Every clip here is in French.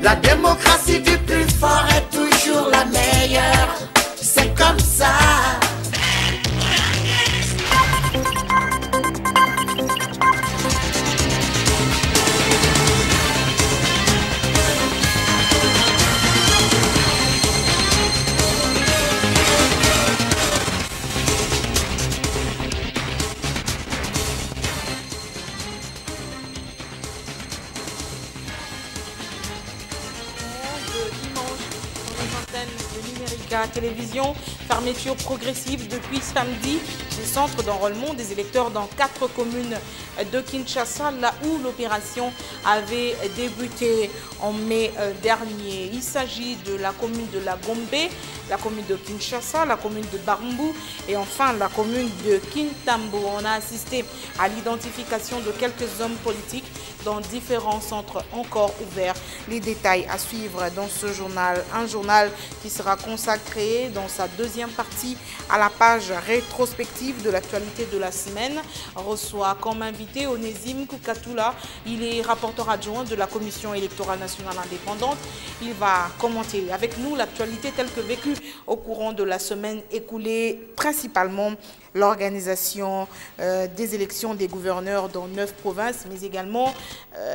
La démocratie du plus fort est toujours la meilleure. C'est comme ça. Télévision, fermeture progressive depuis samedi des centres d'enrôlement des électeurs dans 4 communes de Kinshasa, là où l'opération avait débuté en mai dernier. Il s'agit de la commune de la Gombe, la commune de Kinshasa, la commune de Barumbu et enfin la commune de Kintambo. On a assisté à l'identification de quelques hommes politiques dans différents centres encore ouverts. Les détails à suivre dans ce journal, un journal qui sera consacré dans sa deuxième partie à la page rétrospective de l'actualité de la semaine. Reçoit comme invité Onésime Koukatoula. Il est rapporteur adjoint de la Commission électorale nationale indépendante. Il va commenter avec nous l'actualité telle que vécue au courant de la semaine écoulée, principalement l'organisation des élections des gouverneurs dans 9 provinces, mais également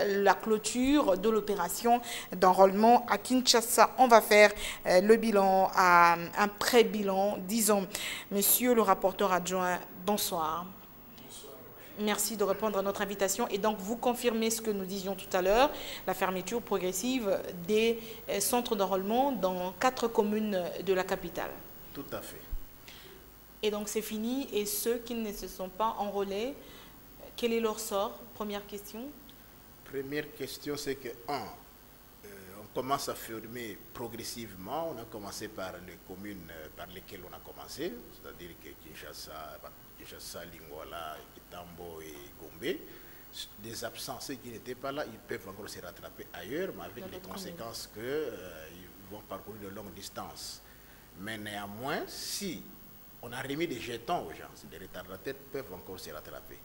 la clôture de l'opération d'enrôlement à Kinshasa. On va faire le bilan, un pré-bilan, disons. Monsieur le rapporteur adjoint, bonsoir. Merci de répondre à notre invitation. Et donc, vous confirmez ce que nous disions tout à l'heure, la fermeture progressive des centres d'enrôlement dans 4 communes de la capitale. Tout à fait. Et donc, c'est fini. Et ceux qui ne se sont pas enrôlés, quel est leur sort? Première question. Première question, c'est que, on commence à fermer progressivement. On a commencé par les communes par lesquelles on a commencé, c'est-à-dire que Kinshasa, Lingwala, Kitambo et Gombe. Des absents, ceux qui n'étaient pas là, ils peuvent encore se rattraper ailleurs, mais avec les conséquences qu'ils vont parcourir de longues distances. Mais néanmoins, si on a remis des jetons aux gens, les retardataires peuvent encore se rattraper.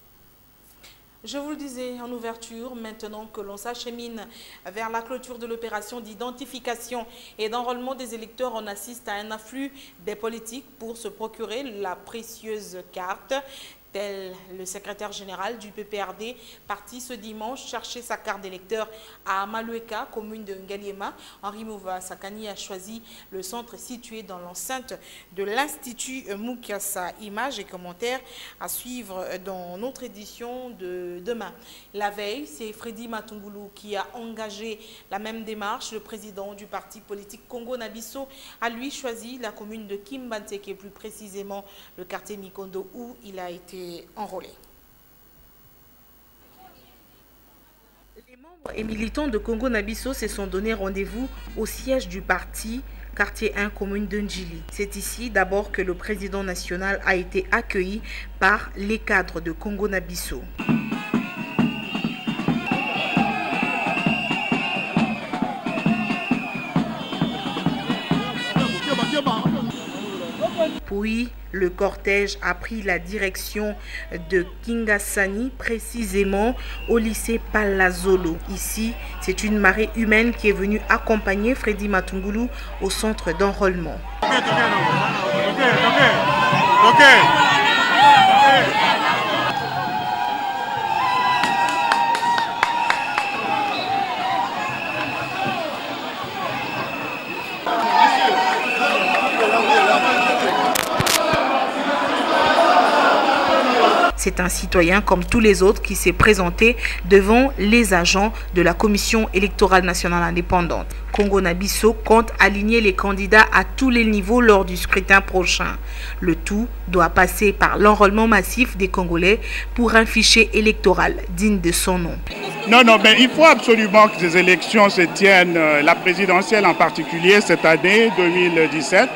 Je vous le disais en ouverture, maintenant que l'on s'achemine vers la clôture de l'opération d'identification et d'enrôlement des électeurs, on assiste à un afflux des politiques pour se procurer la précieuse carte. Tel le secrétaire général du PPRD, parti ce dimanche chercher sa carte d'électeur à Malueka, commune de Ngaliema. Henri Mouva Sakani a choisi le centre situé dans l'enceinte de l'Institut Mukiasa. Images et commentaires à suivre dans notre édition de demain. La veille, c'est Freddy Matungulu qui a engagé la même démarche. Le président du parti politique Congo-Nabisso a lui choisi la commune de Kimbanteke, plus précisément le quartier Mikondo où il a été enrôlé. Les membres et militants de Congo-Nabisso se sont donné rendez-vous au siège du parti, quartier 1, commune de Ndjili. C'est ici d'abord que le président national a été accueilli par les cadres de Congo-Nabisso. Puis, le cortège a pris la direction de Kingasani, précisément au lycée Palazolo. Ici, c'est une marée humaine qui est venue accompagner Freddy Matungulu au centre d'enrôlement. C'est un citoyen comme tous les autres qui s'est présenté devant les agents de la Commission électorale nationale indépendante. Congo-Nabisso compte aligner les candidats à tous les niveaux lors du scrutin prochain. Le tout doit passer par l'enrôlement massif des Congolais pour un fichier électoral digne de son nom. Non, mais il faut absolument que ces élections se tiennent, la présidentielle en particulier cette année 2017.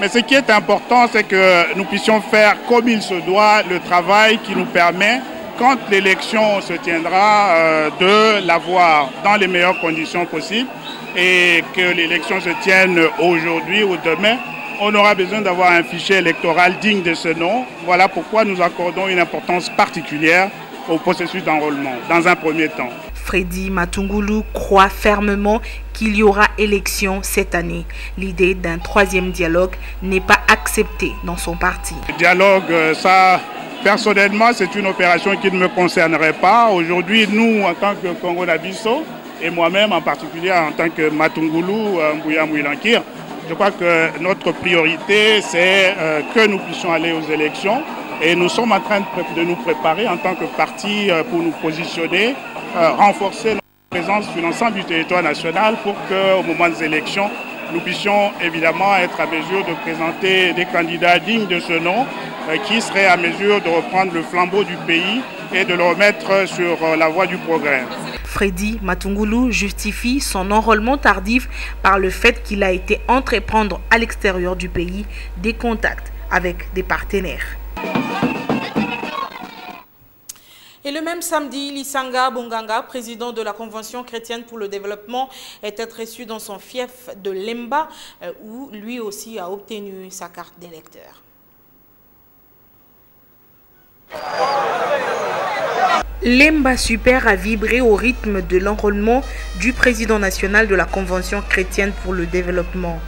Mais ce qui est important, c'est que nous puissions faire comme il se doit le travail qui nous permet, quand l'élection se tiendra, de l'avoir dans les meilleures conditions possibles et que l'élection se tienne aujourd'hui ou demain. On aura besoin d'avoir un fichier électoral digne de ce nom. Voilà pourquoi nous accordons une importance particulière au processus d'enrôlement, dans un premier temps. Freddy Matungulu croit fermement qu'il y aura élection cette année. L'idée d'un troisième dialogue n'est pas acceptée dans son parti. Le dialogue, ça, personnellement, c'est une opération qui ne me concernerait pas. Aujourd'hui, nous, en tant que Congo Nabiso, et moi-même en particulier en tant que Matungulu Mbuya Mwilankir, je crois que notre priorité, c'est que nous puissions aller aux élections. Et nous sommes en train de nous préparer en tant que parti pour nous positionner, renforcer notre présence sur l'ensemble du territoire national pour qu'au moment des élections, nous puissions évidemment être à mesure de présenter des candidats dignes de ce nom qui seraient à mesure de reprendre le flambeau du pays et de le remettre sur la voie du progrès. Freddy Matungulu justifie son enrôlement tardif par le fait qu'il a été entreprendre à l'extérieur du pays des contacts avec des partenaires. Et le même samedi, Lisanga Bonganga, président de la Convention chrétienne pour le développement, était reçu dans son fief de Lemba, où lui aussi a obtenu sa carte d'électeur. Lemba Super a vibré au rythme de l'enrôlement du président national de la Convention chrétienne pour le développement.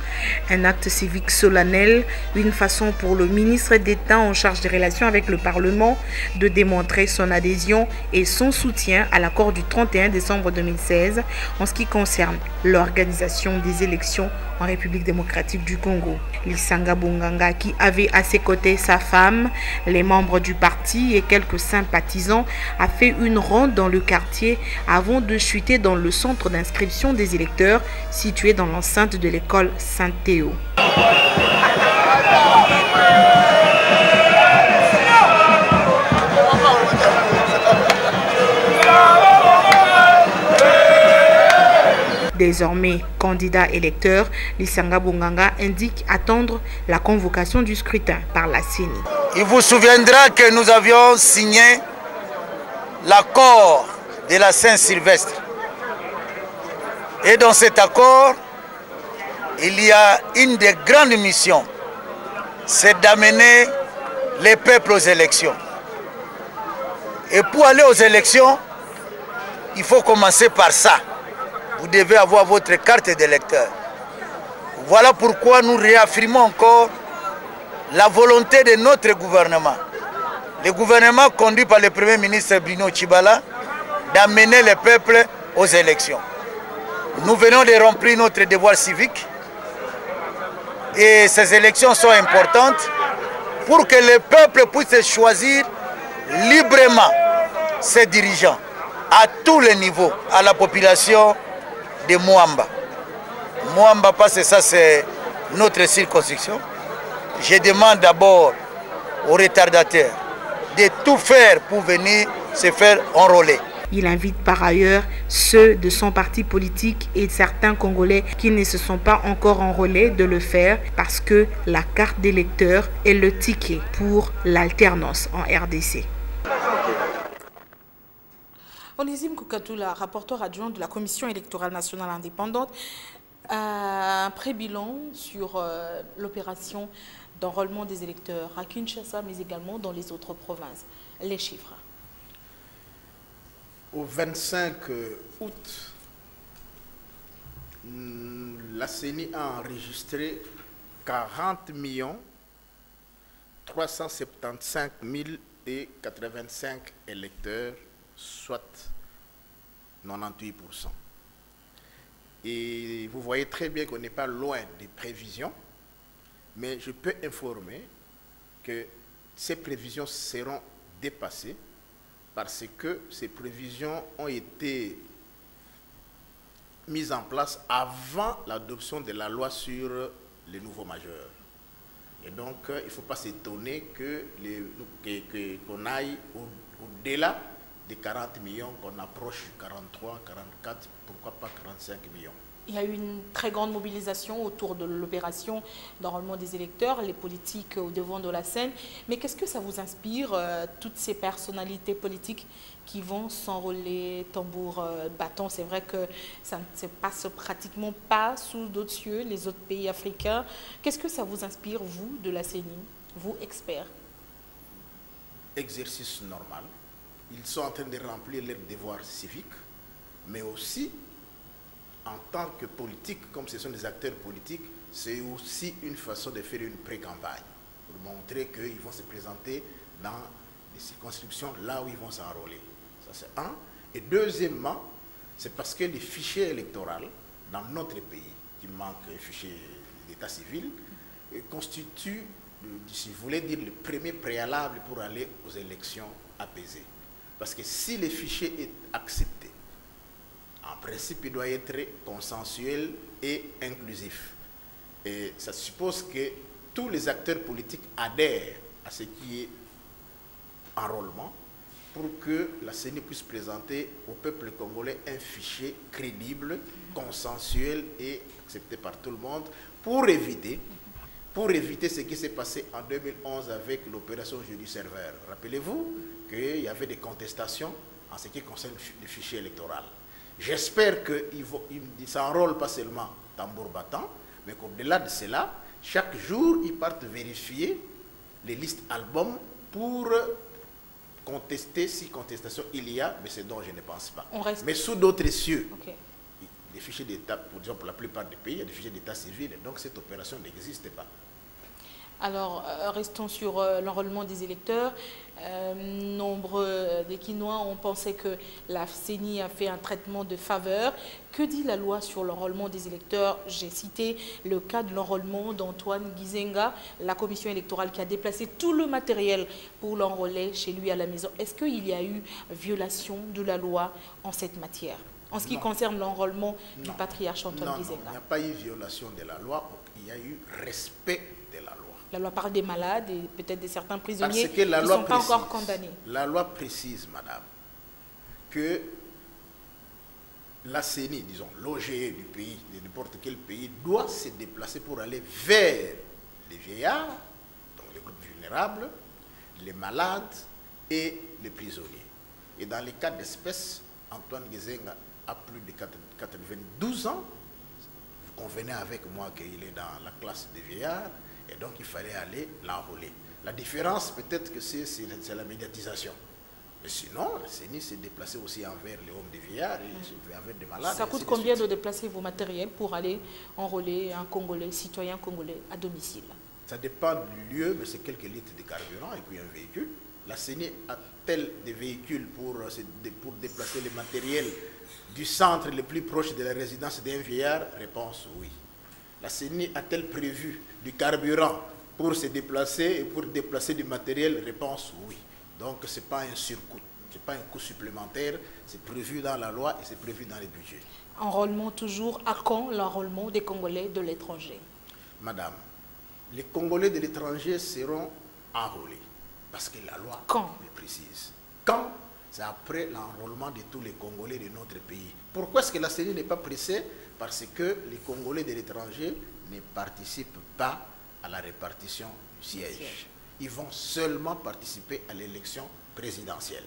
Un acte civique solennel, une façon pour le ministre d'État en charge des relations avec le Parlement de démontrer son adhésion et son soutien à l'accord du 31 décembre 2016 en ce qui concerne l'organisation des élections en République démocratique du Congo. Lisanga Bonganga, qui avait à ses côtés sa femme, les membres du parti et quelques sympathisants, a fait une ronde dans le quartier avant de chuter dans le centre d'inscription des électeurs situé dans l'enceinte de l'école Saint-Théo. Désormais candidat électeur, Lisanga Bonganga indique attendre la convocation du scrutin par la CENI. Il vous souviendra que nous avions signé l'accord de la Saint-Sylvestre. Et dans cet accord, il y a une des grandes missions, c'est d'amener les peuples aux élections. Et pour aller aux élections, il faut commencer par ça. Vous devez avoir votre carte d'électeur. Voilà pourquoi nous réaffirmons encore la volonté de notre gouvernement. Le gouvernement conduit par le Premier ministre Bruno Tshibala d'amener le peuple aux élections. Nous venons de remplir notre devoir civique et ces élections sont importantes pour que le peuple puisse choisir librement ses dirigeants à tous les niveaux, à la population de Mwamba. Mwamba, parce que ça c'est notre circonscription. Je demande d'abord aux retardataires de tout faire pour venir se faire enrôler. Il invite par ailleurs ceux de son parti politique et certains Congolais qui ne se sont pas encore enrôlés de le faire parce que la carte d'électeur est le ticket pour l'alternance en RDC. Onésime Koukatoula, rapporteur adjoint de la Commission électorale nationale indépendante, un pré-bilan sur l'opération d'enrôlement des électeurs à Kinshasa, mais également dans les autres provinces. Les chiffres. Au 25 août, la CENI a enregistré 40 375 085 électeurs, soit 98%. Et vous voyez très bien qu'on n'est pas loin des prévisions, mais je peux informer que ces prévisions seront dépassées parce que ces prévisions ont été mises en place avant l'adoption de la loi sur les nouveaux majeurs. Et donc, il ne faut pas s'étonner qu'on aille au-delà des 40 millions, qu'on approche 43, 44, pourquoi pas 45 millions. Il y a eu une très grande mobilisation autour de l'opération d'enrôlement des électeurs, les politiques au devant de la scène. Mais qu'est-ce que ça vous inspire, toutes ces personnalités politiques qui vont s'enrôler tambour bâton? C'est vrai que ça ne se passe pratiquement pas sous d'autres cieux, les autres pays africains. Qu'est-ce que ça vous inspire, vous, de la CENI, vous, experts? Exercice normal. Ils sont en train de remplir leur devoir civique. mais aussi en tant que politique, comme ce sont des acteurs politiques, c'est aussi une façon de faire une pré-campagne, pour montrer qu'ils vont se présenter dans les circonscriptions là où ils vont s'enrôler. Ça c'est un. Et deuxièmement, c'est parce que les fichiers électoraux dans notre pays, qui manque un fichier d'état civil, constituent, si vous voulez dire, le premier préalable pour aller aux élections apaisées. Parce que si le fichier est accepté, en principe, il doit être consensuel et inclusif. Et ça suppose que tous les acteurs politiques adhèrent à ce qui est enrôlement pour que la CENI puisse présenter au peuple congolais un fichier crédible, consensuel et accepté par tout le monde pour éviter ce qui s'est passé en 2011 avec l'opération Jeudi Serveur. Rappelez-vous qu'il y avait des contestations en ce qui concerne le fichier électoral. J'espère qu'ils ne s'enrôlent pas seulement tambour battant, mais qu'au-delà de cela, chaque jour, ils partent vérifier les listes albums pour contester, si contestation il y a, mais c'est dont je ne pense pas. Mais sous d'autres cieux, des fichiers d'État, pour la plupart des pays, il y a des fichiers d'État civil, donc cette opération n'existe pas. Alors, restons sur l'enrôlement des électeurs. Nombre des Quinois ont pensé que la CENI a fait un traitement de faveur. Que dit la loi sur l'enrôlement des électeurs? J'ai cité le cas de l'enrôlement d'Antoine Gizenga, la commission électorale qui a déplacé tout le matériel pour l'enrôler chez lui à la maison. Est-ce qu'il y a eu violation de la loi en cette matière, en ce qui concerne l'enrôlement du patriarche Antoine Gizenga? Non, il n'y a pas eu violation de la loi, il y a eu respect de la loi. La loi parle des malades et peut-être de certains prisonniers qui ne sont pas encore condamnés. La loi précise, madame, que la CENI, disons, l'OGE du pays, de n'importe quel pays, doit se déplacer pour aller vers les vieillards, donc les groupes vulnérables, les malades et les prisonniers. Et dans les cas d'espèce, Antoine Gizenga a plus de 92 ans. Vous convenez avec moi qu'il est dans la classe des vieillards. Et donc, il fallait aller l'enrôler. La différence, peut-être que c'est la médiatisation. Mais sinon, la CENI s'est déplacée aussi envers les hommes des vieillards et envers des malades. Ça coûte combien de déplacer vos matériels pour aller enrôler un Congolais, citoyen congolais, à domicile? Ça dépend du lieu, mais c'est quelques litres de carburant et puis un véhicule. La CENI a-t-elle des véhicules pour déplacer le matériel du centre le plus proche de la résidence d'un vieillard? Réponse oui. La CENI a-t-elle prévu du carburant pour se déplacer et pour déplacer du matériel? Réponse oui. Donc ce n'est pas un surcoût, ce n'est pas un coût supplémentaire, c'est prévu dans la loi et c'est prévu dans les budgets. Enrôlement toujours, à quand l'enrôlement des Congolais de l'étranger? Madame, les Congolais de l'étranger seront enrôlés parce que la loi le précise. Quand? C'est après l'enrôlement de tous les Congolais de notre pays. Pourquoi est-ce que la CENI n'est pas pressée? Parce que les Congolais de l'étranger ne participent pas à la répartition du siège. Ils vont seulement participer à l'élection présidentielle.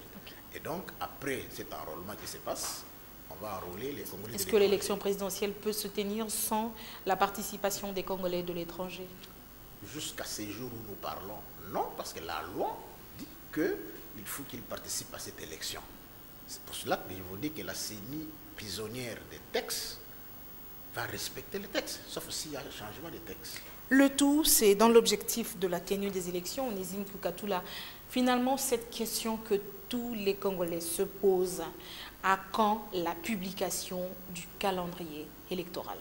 Et donc, après cet enrôlement qui se passe, on va enrôler les Congolais de l'étranger. Est-ce que l'élection présidentielle peut se tenir sans la participation des Congolais de l'étranger? Jusqu'à ces jours où nous parlons, non, parce que la loi dit qu'il faut qu'ils participent à cette élection. C'est pour cela que je vous dis que la CENI, prisonnière des textes, va respecter les textes, sauf s'il y a un changement de texte. Le tout, c'est dans l'objectif de la tenue des élections, Onésime Koukatoula. Finalement, cette question que tous les Congolais se posent, à quand la publication du calendrier électoral?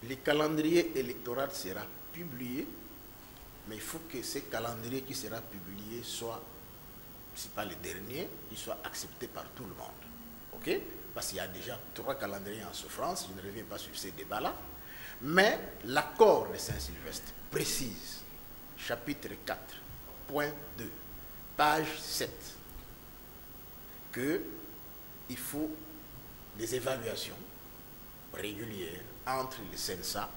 Le calendrier électoral sera publié, mais il faut que ce calendrier qui sera publié soit, si pas le dernier, il soit accepté par tout le monde. Ok? Parce qu'il y a déjà 3 calendriers en souffrance, je ne reviens pas sur ces débats-là. Mais l'accord de Saint-Sylvestre précise, chapitre 4, point 2, page 7, qu'il faut des évaluations régulières entre le CENSA,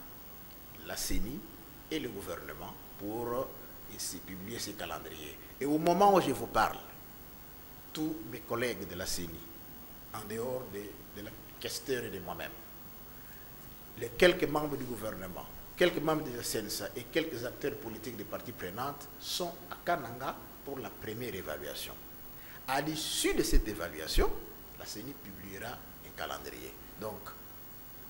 la CENI et le gouvernement pour publier ces calendriers. Et au moment où je vous parle, tous mes collègues de la CENI, en dehors de la questeur et de moi-même, les quelques membres du gouvernement, quelques membres de la CENSA et quelques acteurs politiques des parties prenantes sont à Kananga pour la première évaluation. À l'issue de cette évaluation, la CENI publiera un calendrier. Donc,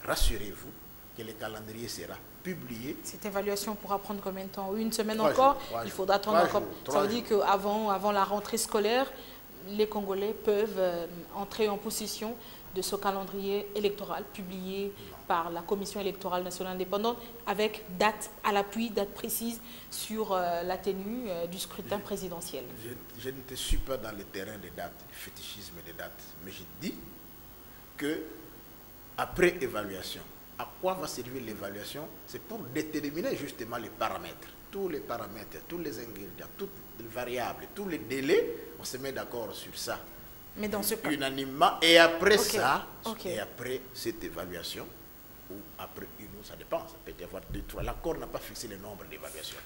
rassurez-vous que le calendrier sera publié. Cette évaluation pourra prendre combien de temps? Une semaine 3 encore? jours, Il faudra attendre encore. Ça veut dire jours. qu'avant la rentrée scolaire, les Congolais peuvent entrer en possession de ce calendrier électoral publié par la Commission électorale nationale indépendante avec date à l'appui, date précise sur la tenue du scrutin présidentiel. Je ne te suis pas dans le terrain des dates, le fétichisme des dates, mais je dis que après évaluation, à quoi va servir l'évaluation? C'est pour déterminer justement les paramètres. Tous les paramètres, tous les ingrédients, toutes les variables, tous les délais, on se met d'accord sur ça. Mais dans ce cas... Unanimement, et après Okay. et après cette évaluation, ou après une autre, ça dépend, ça peut y avoir 2, 3. L'accord n'a pas fixé le nombre d'évaluations.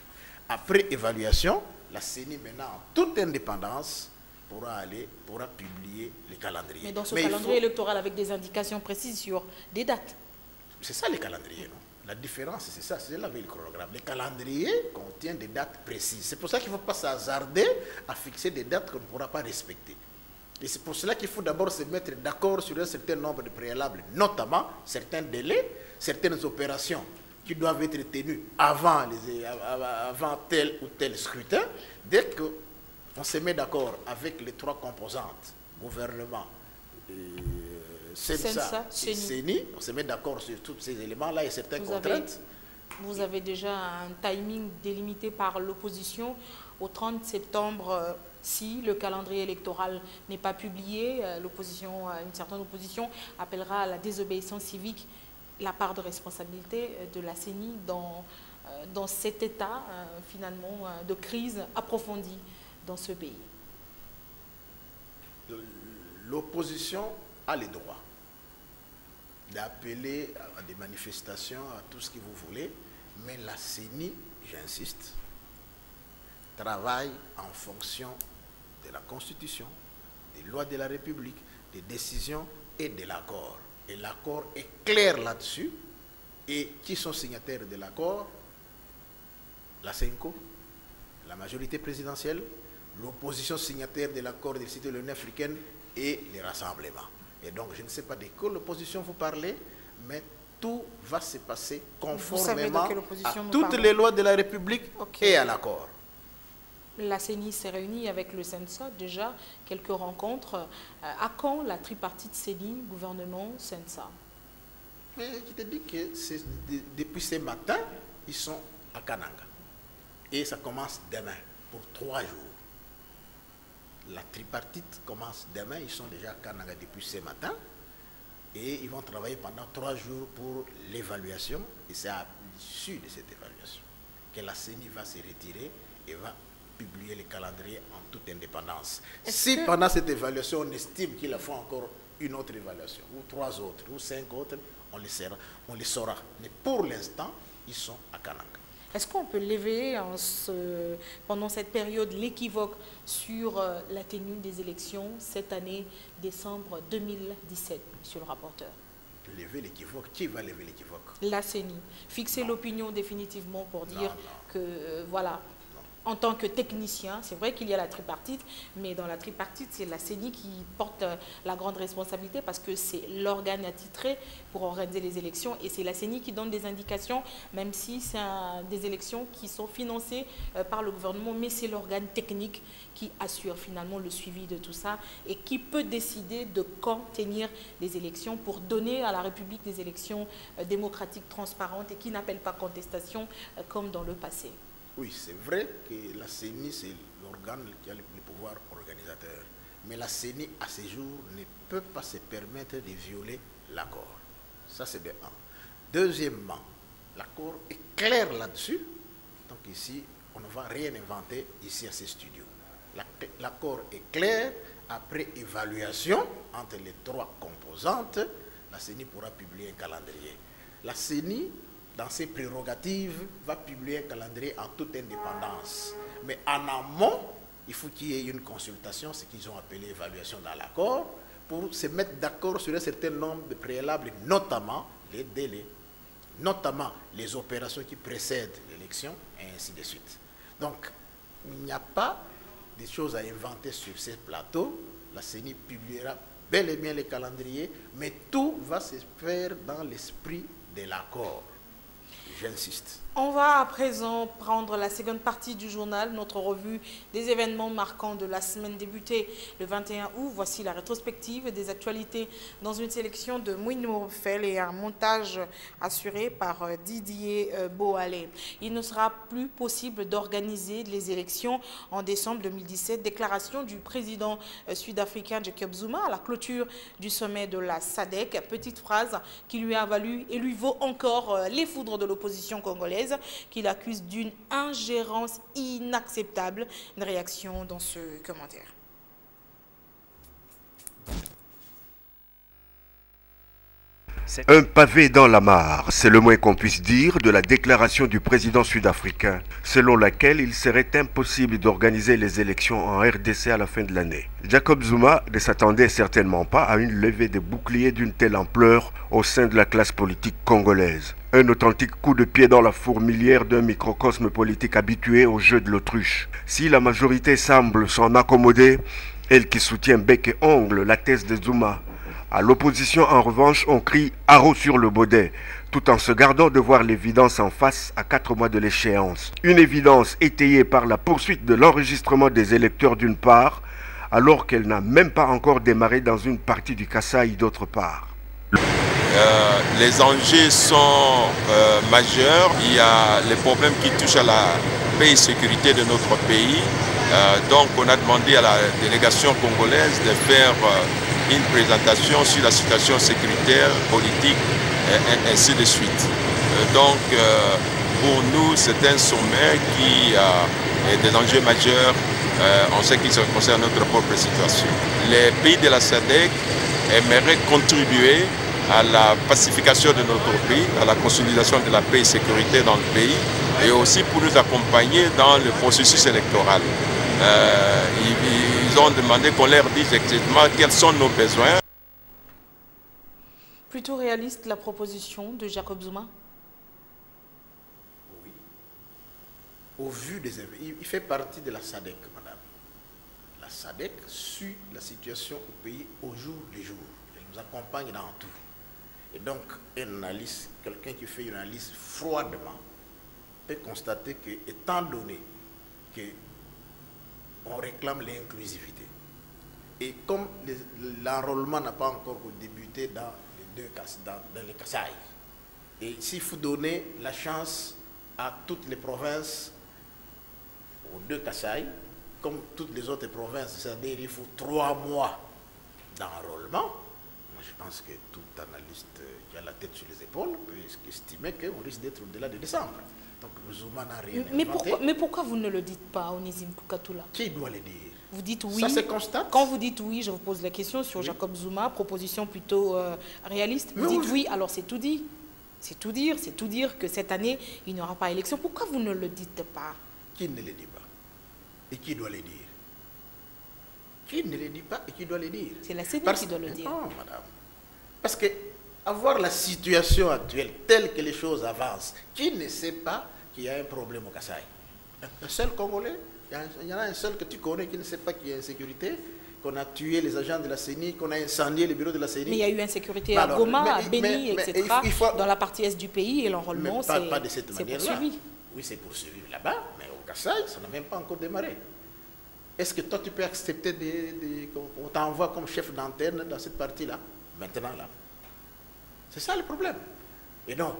Après évaluation, la CENI maintenant, en toute indépendance, pourra publier les calendriers. Mais dans ce calendrier électoral avec des indications précises sur des dates. C'est ça les calendriers, non? La différence, c'est ça, c'est là avec le chronogramme. Les calendriers contiennent des dates précises. C'est pour ça qu'il ne faut pas s'hasarder à fixer des dates qu'on ne pourra pas respecter. Et c'est pour cela qu'il faut d'abord se mettre d'accord sur un certain nombre de préalables, notamment certains délais, certaines opérations qui doivent être tenues avant tel ou tel scrutin. Dès qu'on se met d'accord avec les 3 composantes, gouvernement, CENSA et CENI, on se met d'accord sur tous ces éléments-là et certaines contraintes. Vous avez déjà un timing délimité par l'opposition au 30 septembre. Si le calendrier électoral n'est pas publié, une certaine opposition appellera à la désobéissance civique. La part de responsabilité de la CENI dans cet état finalement de crise approfondie dans ce pays. L'opposition a le droit d'appeler à des manifestations, à tout ce que vous voulez, mais la CENI, j'insiste, travaille en fonction de la Constitution, des lois de la République, des décisions et de l'accord. Et l'accord est clair là-dessus. Et qui sont signataires de l'accord? La CENCO, la majorité présidentielle, l'opposition signataire de l'accord des cités de l'Union africaine et les rassemblements. Et donc, je ne sais pas de quelle opposition vous parlez, mais tout va se passer conformément à toutes les lois de la République et à l'accord. La CENI s'est réunie avec le CENSA, déjà quelques rencontres. À quand la tripartite CENI, gouvernement, CENSA? Mais je te dis que depuis ce matin, ils sont à Kananga. Et ça commence demain, pour 3 jours. La tripartite commence demain, ils sont déjà à Kananga depuis ce matin. Et ils vont travailler pendant 3 jours pour l'évaluation. Et c'est à l'issue de cette évaluation que la CENI va se retirer et va publier les calendriers en toute indépendance. Si pendant cette évaluation, on estime qu'il faut encore une autre évaluation, ou 3 autres, ou 5 autres, on les saura. Mais pour l'instant, ils sont à Kananga. Est-ce qu'on peut lever pendant cette période l'équivoque sur la tenue des élections cette année, décembre 2017, monsieur le rapporteur? Lever l'équivoque? Qui va lever l'équivoque? La CENI. Fixer l'opinion définitivement pour dire que, voilà, en tant que technicien, c'est vrai qu'il y a la tripartite, mais dans la tripartite, c'est la CENI qui porte la grande responsabilité parce que c'est l'organe attitré pour organiser les élections et c'est la CENI qui donne des indications, même si c'est des élections qui sont financées par le gouvernement, mais c'est l'organe technique qui assure finalement le suivi de tout ça et qui peut décider de quand tenir les élections pour donner à la République des élections démocratiques, transparentes et qui n'appellent pas contestation comme dans le passé. Oui, c'est vrai que la CENI, c'est l'organe qui a le pouvoir organisateur. Mais la CENI, à ce jour, ne peut pas se permettre de violer l'accord. Ça, c'est de 1. Deuxièmement, l'accord est clair là-dessus. Donc ici, on ne va rien inventer ici à ces studios. L'accord est clair. Après évaluation entre les 3 composantes, la CENI pourra publier un calendrier. La CENI, dans ses prérogatives, va publier un calendrier en toute indépendance. Mais en amont, il faut qu'il y ait une consultation, ce qu'ils ont appelé évaluation dans l'accord, pour se mettre d'accord sur un certain nombre de préalables, notamment les délais, notamment les opérations qui précèdent l'élection, et ainsi de suite. Donc, il n'y a pas de choses à inventer sur ces plateaux. La CENI publiera bel et bien les calendriers, mais tout va se faire dans l'esprit de l'accord. J'insiste. On va à présent prendre la seconde partie du journal, notre revue des événements marquants de la semaine débutée le 21 août. Voici la rétrospective des actualités dans une sélection de Mouine Morfel et un montage assuré par Didier Boalé. Il ne sera plus possible d'organiser les élections en décembre 2017. Déclaration du président sud-africain Jacob Zuma à la clôture du sommet de la SADC. Petite phrase qui lui a valu et lui vaut encore les foudres de l'opposition congolaise, qu'il accuse d'une ingérence inacceptable. Une réaction dans ce commentaire. Un pavé dans la mare, c'est le moins qu'on puisse dire de la déclaration du président sud-africain, selon laquelle il serait impossible d'organiser les élections en RDC à la fin de l'année. Jacob Zuma ne s'attendait certainement pas à une levée de boucliers d'une telle ampleur au sein de la classe politique congolaise. Un authentique coup de pied dans la fourmilière d'un microcosme politique habitué au jeu de l'autruche. Si la majorité semble s'en accommoder, elle qui soutient bec et ongle la thèse de Zuma. À l'opposition, en revanche, on crie « haro sur le baudet », tout en se gardant de voir l'évidence en face à 4 mois de l'échéance. Une évidence étayée par la poursuite de l'enregistrement des électeurs d'une part, alors qu'elle n'a même pas encore démarré dans une partie du Kasaï d'autre part. Les enjeux sont majeurs. Il y a les problèmes qui touchent à la paix et sécurité de notre pays. Donc on a demandé à la délégation congolaise de faire une présentation sur la situation sécuritaire, politique, et ainsi de suite. Donc pour nous, c'est un sommet qui a des enjeux majeurs en ce qui concerne notre propre situation. Les pays de la SADC aimeraient contribuer à la pacification de notre pays, à la consolidation de la paix et sécurité dans le pays, et aussi pour nous accompagner dans le processus électoral. Ils ont demandé qu'on leur dise exactement quels sont nos besoins. Plutôt réaliste la proposition de Jacob Zuma? Oui. Au vu des événements, il fait partie de la SADC, madame. La SADC suit la situation au pays au jour le jour. Elle nous accompagne dans tout. Et donc, quelqu'un qui fait une analyse froidement peut constater que, étant donné qu'on réclame l'inclusivité, et comme l'enrôlement n'a pas encore débuté dans les Kasaï, et s'il faut donner la chance à toutes les provinces, aux 2 Kasaï, comme toutes les autres provinces, c'est-à-dire il faut 3 mois d'enrôlement, je pense que tout analyste qui a la tête sur les épaules peut estimer qu'on risque d'être au-delà de décembre. Donc Zuma n'a rien inventé. Mais pourquoi vous ne le dites pas, Onésime Koukatoula? Qui doit le dire? Vous dites oui. Ça se constate. Quand vous dites oui, je vous pose la question sur Jacob Zuma, proposition plutôt réaliste. Vous dites oui, alors c'est tout dit. C'est tout dire que cette année, il n'y aura pas élection. Pourquoi vous ne le dites pas? Qui ne le dit pas? Et qui doit le dire? Qui ne le dit pas et qui doit le dire? C'est la CENI qui doit le dire. Non, madame. Parce que avoir la situation actuelle telle que les choses avancent, qui ne sait pas qu'il y a un problème au Kasaï? Un seul Congolais? Il y en a un seul que tu connais qui ne sait pas qu'il y a insécurité, qu'on a tué les agents de la CENI, qu'on a incendié le bureau de la CENI. Mais il y a eu insécurité à Goma, à Beni, etc. Dans la partie est du pays et l'enrôlement, c'est poursuivi. Oui, c'est poursuivi là-bas, mais au Kasaï, ça n'a même pas encore démarré. Est-ce que toi, tu peux accepter qu'on t'envoie comme chef d'antenne dans cette partie-là? Maintenant, là. C'est ça le problème. Et donc,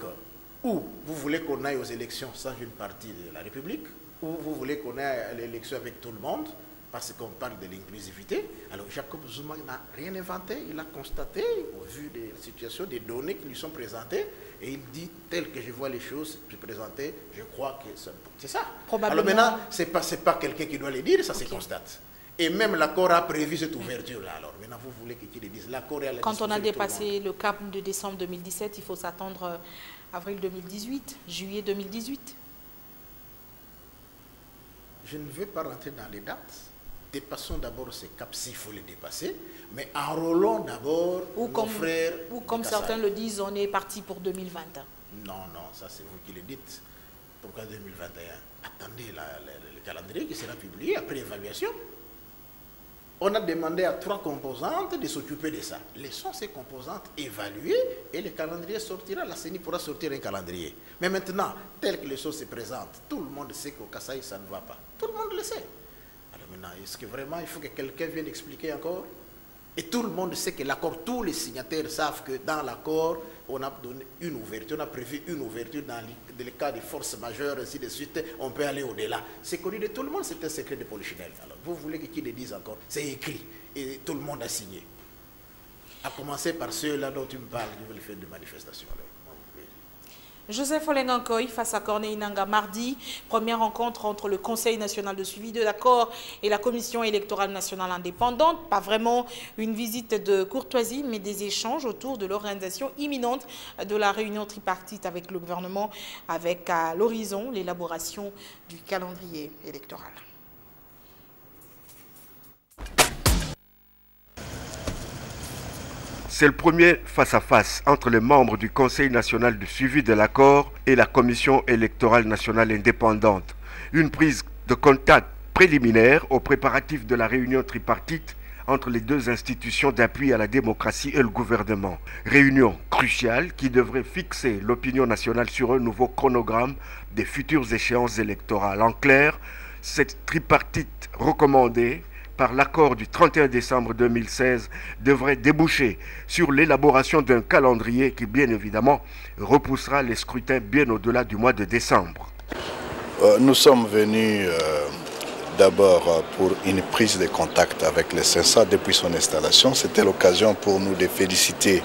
ou vous voulez qu'on aille aux élections sans une partie de la République, ou vous voulez qu'on aille à l'élection avec tout le monde, parce qu'on parle de l'inclusivité. Alors, Jacob Zuma n'a rien inventé, il a constaté, au vu des situations, des données qui lui sont présentées, et il dit, tel que je vois les choses présentées, je crois que c'est ça. Probablement. Alors maintenant, ce n'est pas quelqu'un qui doit le dire, ça se constate. Et même l'accord a prévu cette ouverture-là. Alors maintenant, vous voulez qu'il le dise. L'accord est à la Quand on a dépassé le cap de décembre 2017, il faut s'attendre avril 2018, juillet 2018. Je ne veux pas rentrer dans les dates. Dépassons d'abord ces caps s'il faut les dépasser, mais enrôlons d'abord nos frères. Ou comme certains le disent, on est parti pour 2020. Non, ça c'est vous qui le dites. Pourquoi 2021? Attendez le calendrier qui sera publié après évaluation. On a demandé à 3 composantes de s'occuper de ça. Laissons ces composantes évaluer et le calendrier sortira. La CENI pourra sortir un calendrier. Mais maintenant, tel que les choses se présentent, tout le monde sait qu'au Kasaï, ça ne va pas. Tout le monde le sait. Alors maintenant, est-ce que vraiment il faut que quelqu'un vienne expliquer encore? Et tout le monde sait que l'accord, tous les signataires savent que dans l'accord, on a donné une ouverture, on a prévu une ouverture dans le cas de forces majeures, ainsi de suite, on peut aller au-delà. C'est connu de tout le monde, c'est un secret de Polichinelle. Alors, vous voulez que qui le dise encore? C'est écrit et tout le monde a signé. À commencer par ceux-là dont tu me parles, qui veulent faire des manifestations. Alors. Joseph Olengankoy face à Corneille Nangaa mardi, première rencontre entre le Conseil national de suivi de l'accord et la Commission électorale nationale indépendante. Pas vraiment une visite de courtoisie, mais des échanges autour de l'organisation imminente de la réunion tripartite avec le gouvernement, avec à l'horizon l'élaboration du calendrier électoral. C'est le premier face-à-face entre les membres du Conseil national de suivi de l'accord et la Commission électorale nationale indépendante. Une prise de contact préliminaire aux préparatifs de la réunion tripartite entre les deux institutions d'appui à la démocratie et le gouvernement. Réunion cruciale qui devrait fixer l'opinion nationale sur un nouveau chronogramme des futures échéances électorales. En clair, cette tripartite recommandée par l'accord du 31 décembre 2016 devrait déboucher sur l'élaboration d'un calendrier qui, bien évidemment, repoussera les scrutins bien au-delà du mois de décembre. Nous sommes venus d'abord pour une prise de contact avec le CENSA depuis son installation. C'était l'occasion pour nous de féliciter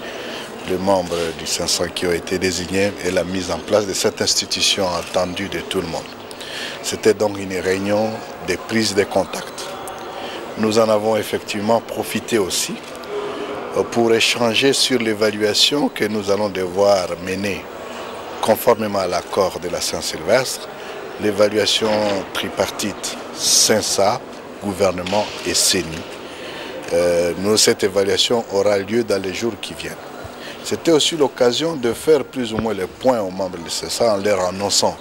les membres du CENSA qui ont été désignés et la mise en place de cette institution attendue de tout le monde. C'était donc une réunion de prise de contact. Nous en avons effectivement profité aussi pour échanger sur l'évaluation que nous allons devoir mener conformément à l'accord de la Saint-Sylvestre, l'évaluation tripartite CENSA, gouvernement et CENI. Cette évaluation aura lieu dans les jours qui viennent. C'était aussi l'occasion de faire plus ou moins le point aux membres du CENSA en leur annonçant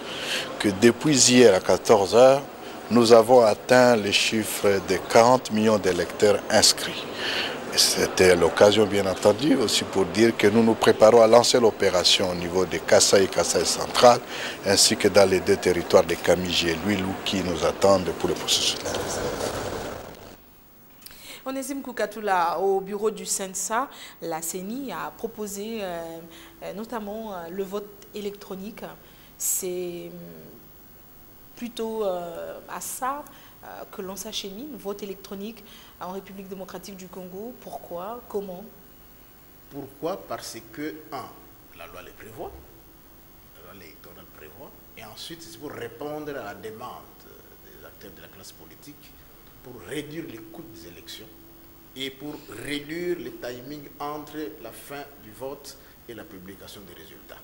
que depuis hier à 14 h, nous avons atteint les chiffres de 40 millions d'électeurs inscrits. C'était l'occasion, bien entendu, aussi pour dire que nous nous préparons à lancer l'opération au niveau de Kasaï et Kasaï central, ainsi que dans les deux territoires de Kamiji et Luilou qui nous attendent pour le processus. Onésime Koukatoula, au bureau du CENSA, la CENI a proposé notamment le vote électronique. C'est plutôt à ça que l'on s'achemine, vote électronique en République démocratique du Congo. Pourquoi? Comment? Pourquoi? Parce que, la loi le prévoit, la loi électorale prévoit, et ensuite c'est pour répondre à la demande des acteurs de la classe politique pour réduire les coûts des élections et pour réduire le timing entre la fin du vote et la publication des résultats.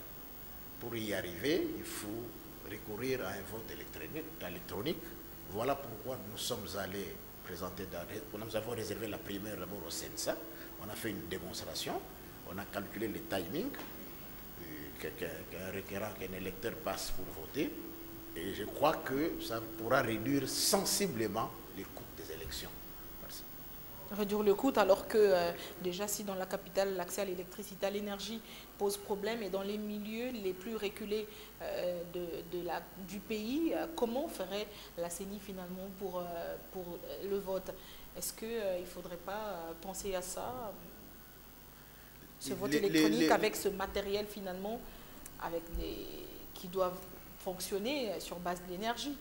Pour y arriver, il faut recourir à un vote électronique. Voilà pourquoi nous sommes allés présenter, nous avons réservé la primaire d'abord au CENSA, on a fait une démonstration, on a calculé le timing qu'un requérant, qu'un électeur passe pour voter, et je crois que ça pourra réduire sensiblement les coûts des élections. Merci. Réduire le coût alors que déjà si dans la capitale l'accès à l'électricité, à l'énergie pose problème et dans les milieux les plus reculés du pays, comment ferait la CENI finalement pour le vote? Est-ce qu'il ne faudrait pas penser à ça, ce vote électronique avec ce matériel finalement qui doivent fonctionner sur base de l'énergie?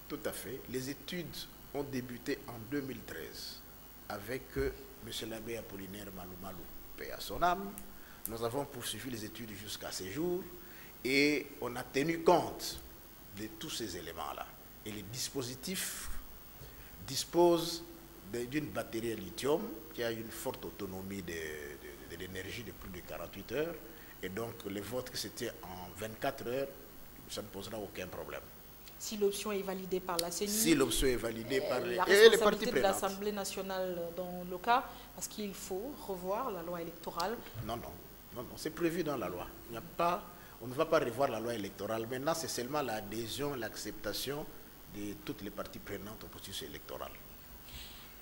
Tout à fait. Les études ont débuté en 2013 avec M. l'abbé Apollinaire Maloumalou, paix à son âme. Nous avons poursuivi les études jusqu'à ce jour et on a tenu compte de tous ces éléments-là. Et les dispositifs disposent d'une batterie à lithium qui a une forte autonomie de l'énergie de plus de 48 heures. Et donc, le vote que c'était en 24 heures, ça ne posera aucun problème. Si l'option est validée par la CENI, si l'option est validée par la les responsabilité parties de prenantes. l'Assemblée nationale dans le cas, parce qu'il faut revoir la loi électorale. Non, c'est prévu dans la loi. On ne va pas revoir la loi électorale. Maintenant, c'est seulement l'adhésion, l'acceptation de toutes les parties prenantes au processus électoral.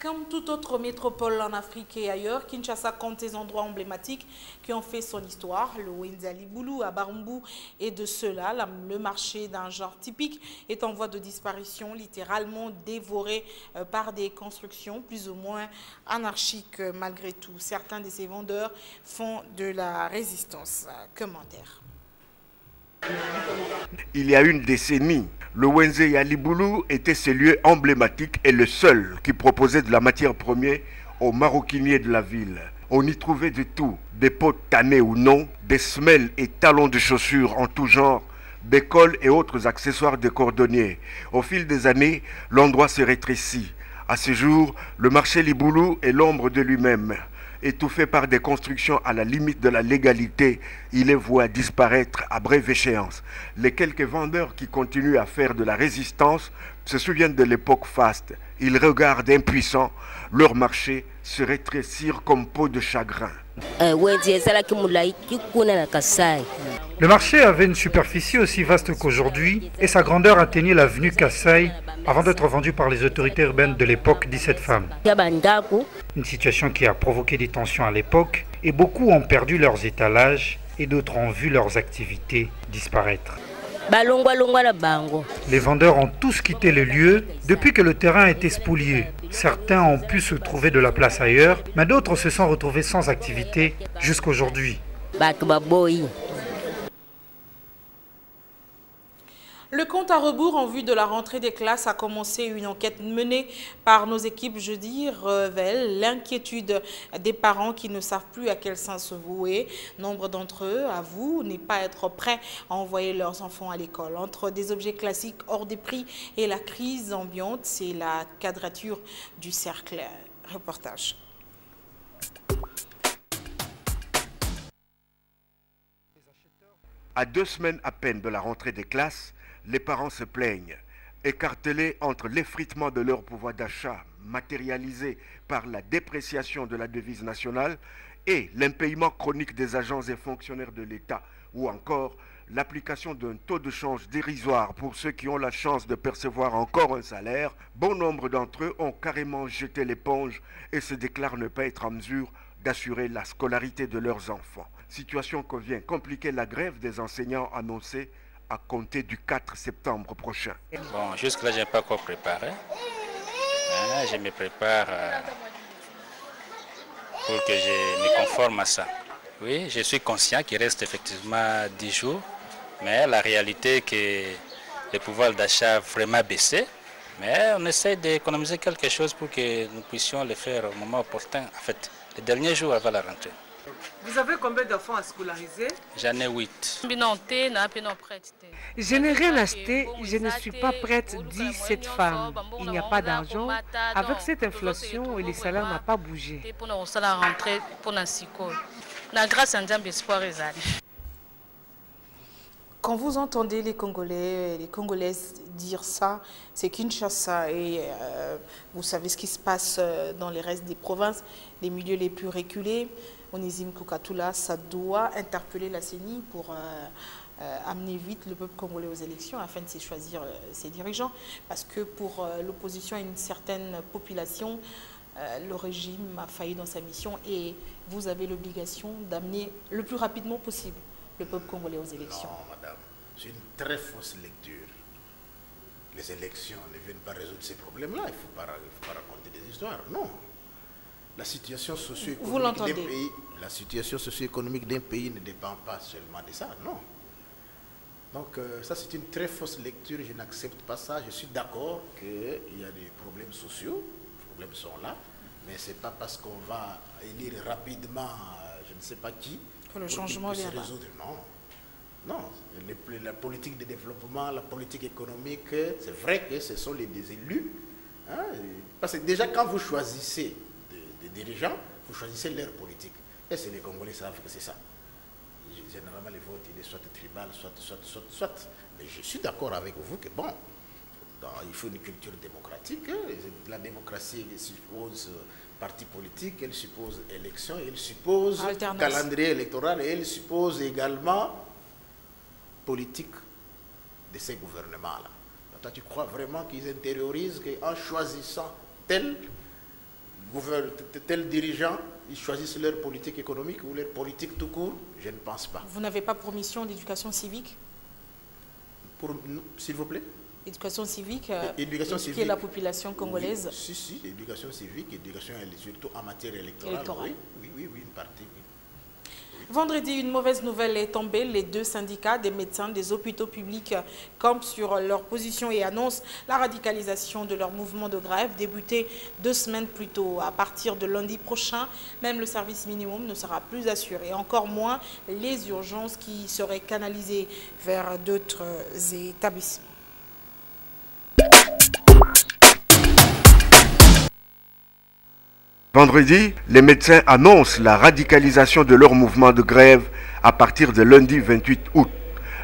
Comme toute autre métropole en Afrique et ailleurs, Kinshasa compte des endroits emblématiques qui ont fait son histoire. Le Wenze à Liboulou, à Barumbu et de cela, le marché d'un genre typique est en voie de disparition, littéralement dévoré par des constructions plus ou moins anarchiques malgré tout. Certains de ces vendeurs font de la résistance. Commentaire. Il y a une décennie, le Wenze à Liboulou était ce lieu emblématique et le seul qui proposait de la matière première aux maroquiniers de la ville. On y trouvait de tout, des pots tannés ou non, des semelles et talons de chaussures en tout genre, des cols et autres accessoires de cordonniers. Au fil des années, l'endroit se rétrécit. À ce jour, le marché Liboulou est l'ombre de lui-même. Étouffé par des constructions à la limite de la légalité, il est voué à disparaître à brève échéance. Les quelques vendeurs qui continuent à faire de la résistance se souviennent de l'époque faste. Ils regardent impuissants leur marché se rétrécir comme peau de chagrin. Le marché avait une superficie aussi vaste qu'aujourd'hui et sa grandeur atteignait l'avenue Kassai avant d'être vendu par les autorités urbaines de l'époque 17 femmes. Une situation qui a provoqué des tensions à l'époque et beaucoup ont perdu leurs étalages et d'autres ont vu leurs activités disparaître. Les vendeurs ont tous quitté le lieu depuis que le terrain a été spolié. Certains ont pu se trouver de la place ailleurs, mais d'autres se sont retrouvés sans activité jusqu'aujourd'hui. Le compte à rebours en vue de la rentrée des classes a commencé. Une enquête menée par nos équipes jeudi révèle l'inquiétude des parents qui ne savent plus à quel sens se vouer. Nombre d'entre eux avouent ne pas être prêts à envoyer leurs enfants à l'école. Entre des objets classiques hors des prix et la crise ambiante, c'est la quadrature du cercle. Reportage. À 2 semaines à peine de la rentrée des classes, les parents se plaignent, écartelés entre l'effritement de leur pouvoir d'achat matérialisé par la dépréciation de la devise nationale et l'impayement chronique des agents et fonctionnaires de l'État, ou encore l'application d'un taux de change dérisoire pour ceux qui ont la chance de percevoir encore un salaire. Bon nombre d'entre eux ont carrément jeté l'éponge et se déclarent ne pas être en mesure d'assurer la scolarité de leurs enfants. Situation que vient compliquer la grève des enseignants annoncée à compter du 4 septembre prochain. Bon, jusque-là, je n'ai pas encore préparé. Je me prépare pour que je me conforme à ça. Oui, je suis conscient qu'il reste effectivement 10 jours, mais la réalité est que le pouvoir d'achat a vraiment baissé. Mais on essaie d'économiser quelque chose pour que nous puissions le faire au moment opportun, en fait, les derniers jours avant la rentrée. Vous avez combien d'enfants à scolariser? J'en ai 8. Je n'ai rien acheté, je ne suis pas prête, dit cette femme. Il n'y a pas d'argent. Avec cette inflation, les salaires n'ont pas bougé. Quand vous entendez les Congolais et les Congolaises dire ça, c'est Kinshasa et vous savez ce qui se passe dans les restes des provinces, les milieux les plus reculés. Onésime Koukatoula, ça doit interpeller la CENI pour amener vite le peuple congolais aux élections afin de choisir ses dirigeants. Parce que pour l'opposition et une certaine population, le régime a failli dans sa mission et vous avez l'obligation d'amener le plus rapidement possible le peuple congolais aux élections. Non, madame, c'est une très fausse lecture. Les élections ne viennent pas résoudre ces problèmes-là. Il ne faut pas raconter des histoires. Non. La situation socio-économique d'un pays, la situation socio-économique d'un pays ne dépend pas seulement de ça, non. Donc ça c'est une très fausse lecture, je n'accepte pas ça. Je suis d'accord qu'il y a des problèmes sociaux, les problèmes sont là, mais ce n'est pas parce qu'on va élire rapidement je ne sais pas qui que le changement se résoudre. Non, non. La politique de développement, la politique économique, c'est vrai que ce sont des élus. Hein, parce que déjà quand vous choisissez des dirigeants, vous choisissez leur politique. Et c'est les Congolais savent que c'est ça. Généralement, les votes, il est soit tribal, soit. Mais je suis d'accord avec vous que, bon, il faut une culture démocratique. La démocratie, elle suppose parti politique, elle suppose élection, elle suppose calendrier électoral et elle suppose également politique de ces gouvernements-là. Toi, tu crois vraiment qu'ils intériorisent qu'en choisissant tel, tels dirigeants, ils choisissent leur politique économique ou leur politique tout court? Je ne pense pas. Vous n'avez pas pour mission d'éducation civique? S'il vous plaît? Éducation civique, éduquer la population congolaise? Oui, si, éducation civique, éducation surtout en matière électorale. Oui, une partie. Oui. Vendredi, une mauvaise nouvelle est tombée. Les deux syndicats des médecins des hôpitaux publics campent sur leur position et annoncent la radicalisation de leur mouvement de grève débuté 2 semaines plus tôt. À partir de lundi prochain, même le service minimum ne sera plus assuré. Encore moins les urgences qui seraient canalisées vers d'autres établissements. Vendredi, les médecins annoncent la radicalisation de leur mouvement de grève à partir de lundi 28 août.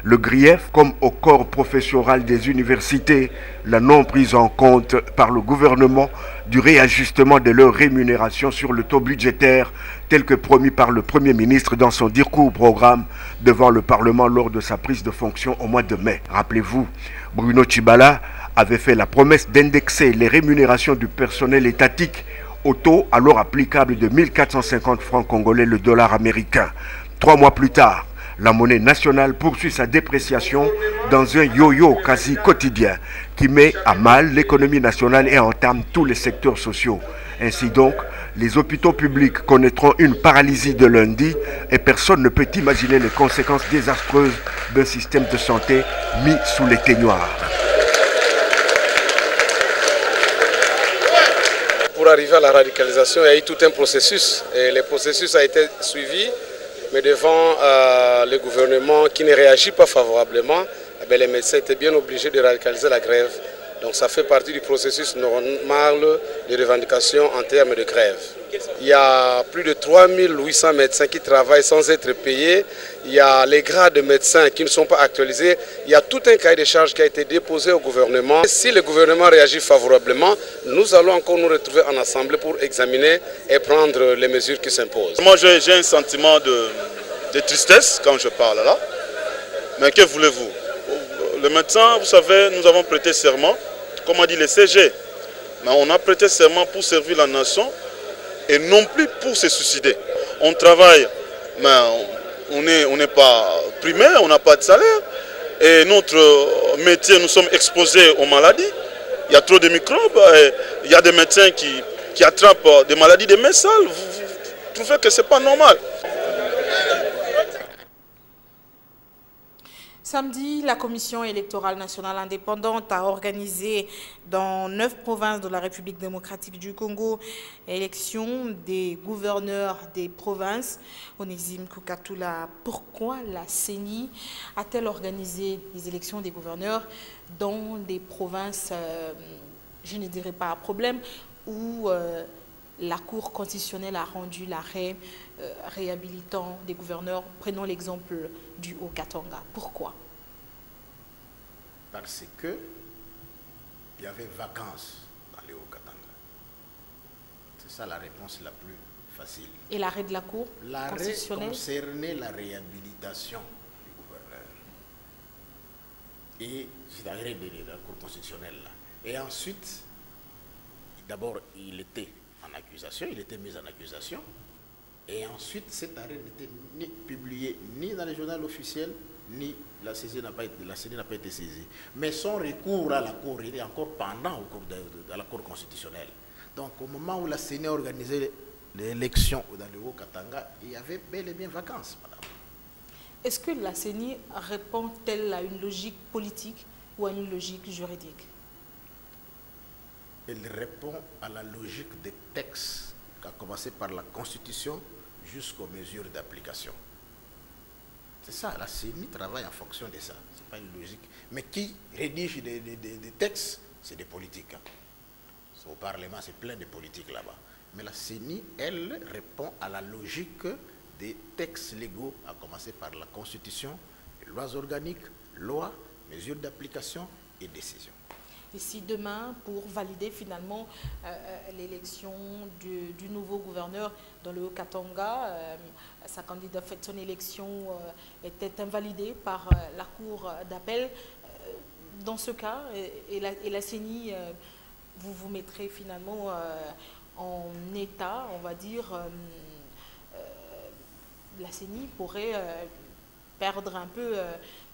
Le grief, comme au corps professoral des universités, la non prise en compte par le gouvernement du réajustement de leur rémunération sur le taux budgétaire tel que promis par le Premier ministre dans son discours programme devant le Parlement lors de sa prise de fonction au mois de mai. Rappelez-vous, Bruno Tshibala avait fait la promesse d'indexer les rémunérations du personnel étatique au taux alors applicable de 1450 francs congolais le dollar américain. 3 mois plus tard, la monnaie nationale poursuit sa dépréciation dans un yo-yo quasi quotidien qui met à mal l'économie nationale et entame tous les secteurs sociaux. Ainsi donc, les hôpitaux publics connaîtront une paralysie de lundi et personne ne peut imaginer les conséquences désastreuses d'un système de santé mis sous les teignoirs. Pour arriver à la radicalisation, il y a eu tout un processus et le processus a été suivi, mais devant le gouvernement qui ne réagit pas favorablement, les médecins étaient bien obligés de radicaliser la grève. Donc ça fait partie du processus normal de revendication en termes de grève. Il y a plus de 3800 médecins qui travaillent sans être payés. Il y a les grades de médecins qui ne sont pas actualisés. Il y a tout un cahier de charges qui a été déposé au gouvernement. Si le gouvernement réagit favorablement, nous allons encore nous retrouver en assemblée pour examiner et prendre les mesures qui s'imposent. Moi j'ai un sentiment de tristesse quand je parle là. Mais que voulez-vous? Le médecin, vous savez, nous avons prêté serment, comme a dit le CG. Mais on a prêté serment pour servir la nation et non plus pour se suicider. On travaille, mais on n'est pas primé, on n'a pas de salaire. Et notre métier, nous sommes exposés aux maladies. Il y a trop de microbes, il y a des médecins qui attrapent des maladies des mains sales. Vous trouvez que ce n'est pas normal? Samedi, la Commission électorale nationale indépendante a organisé dans 9 provinces de la République démocratique du Congo élection des gouverneurs des provinces. Onésime Koukatoula, pourquoi la CENI a-t-elle organisé les élections des gouverneurs dans des provinces, je ne dirais pas à problème, où la Cour constitutionnelle a rendu l'arrêt réhabilitant des gouverneurs? Prenons l'exemple du Haut-Katanga. Pourquoi? Parce que il y avait vacances dans le Haut-Katanga. C'est ça la réponse la plus facile. Et l'arrêt de la Cour constitutionnelle concernait la réhabilitation du gouverneur. Et c'est l'arrêt de la Cour constitutionnelle là. Et ensuite, d'abord, il était en accusation, il était mis en accusation. Et ensuite, cet arrêt n'était ni publié ni dans le journal officiel, ni la CENI n'a pas été saisie. Mais son recours à la Cour, il est encore pendant au cours de la Cour constitutionnelle. Donc, au moment où la CENI a organisé l'élection dans le Haut-Katanga, il y avait bel et bien vacances, madame. Est-ce que la CENI répond-elle à une logique politique ou à une logique juridique? Elle répond à la logique des textes, qui a commencé par la Constitution jusqu'aux mesures d'application. C'est ça, la CENI travaille en fonction de ça. Ce n'est pas une logique. Mais qui rédige des textes, c'est des politiques. Hein. Au Parlement, c'est plein de politiques là-bas. Mais la CENI, elle, répond à la logique des textes légaux, à commencer par la Constitution, les lois organiques, lois, mesures d'application et décisions. Et si demain, pour valider finalement l'élection du nouveau gouverneur dans le Haut-Katanga, sa candidature, fait son élection était invalidée par la Cour d'appel, dans ce cas, et la CENI, vous vous mettrez finalement en état, on va dire, la CENI pourrait perdre un peu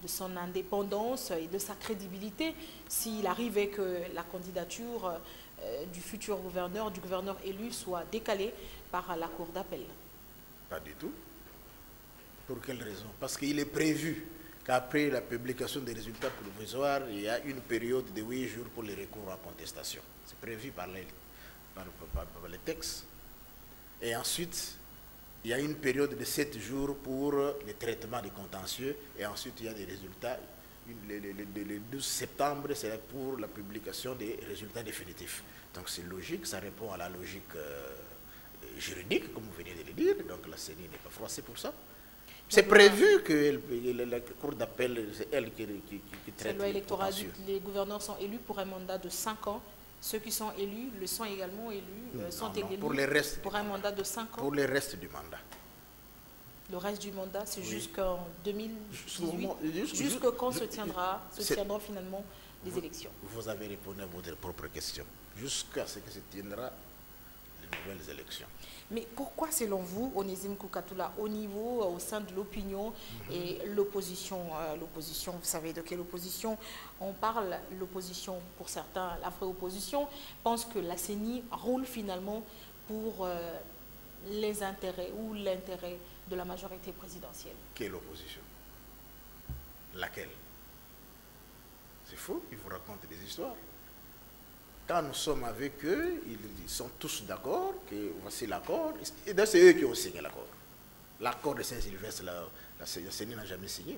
de son indépendance et de sa crédibilité s'il arrivait que la candidature du futur gouverneur, du gouverneur élu, soit décalée par la Cour d'appel. Pas du tout. Pour quelle raison? Parce qu'il est prévu qu'après la publication des résultats provisoires, il y a une période de 8 jours pour les recours en contestation. C'est prévu par les textes. Et ensuite, il y a une période de 7 jours pour le traitement des contentieux. Et ensuite, il y a des résultats. Le 12 septembre, c'est pour la publication des résultats définitifs. Donc c'est logique, ça répond à la logique juridique, comme vous venez de le dire. Donc la CENI n'est pas froissée pour ça. C'est prévu que la Cour d'appel, c'est elle qui traite. La loi électorale dit que les gouverneurs sont élus pour un mandat de 5 ans. Ceux qui sont élus le sont également élus, élus pour un mandat de 5 ans. Pour le reste du mandat. Le reste du mandat, c'est jusqu'en 2018. Jusqu'à quand se tiendront finalement les élections? Vous avez répondu à votre propre question. Jusqu'à ce que se tiendra les nouvelles élections. Mais pourquoi, selon vous, Onésime Koukatoula, au niveau, au sein de l'opinion et l'opposition, vous savez de quelle opposition on parle? L'opposition, pour certains, la vraie opposition, pense que la CENI roule finalement pour les intérêts ou l'intérêt de la majorité présidentielle. Quelle opposition? Laquelle? C'est faux, ils vous racontent des histoires. Quand nous sommes avec eux, ils sont tous d'accord que voici l'accord. Et c'est eux qui ont signé l'accord. L'accord de Saint-Sylvestre, la CENI n'a jamais signé.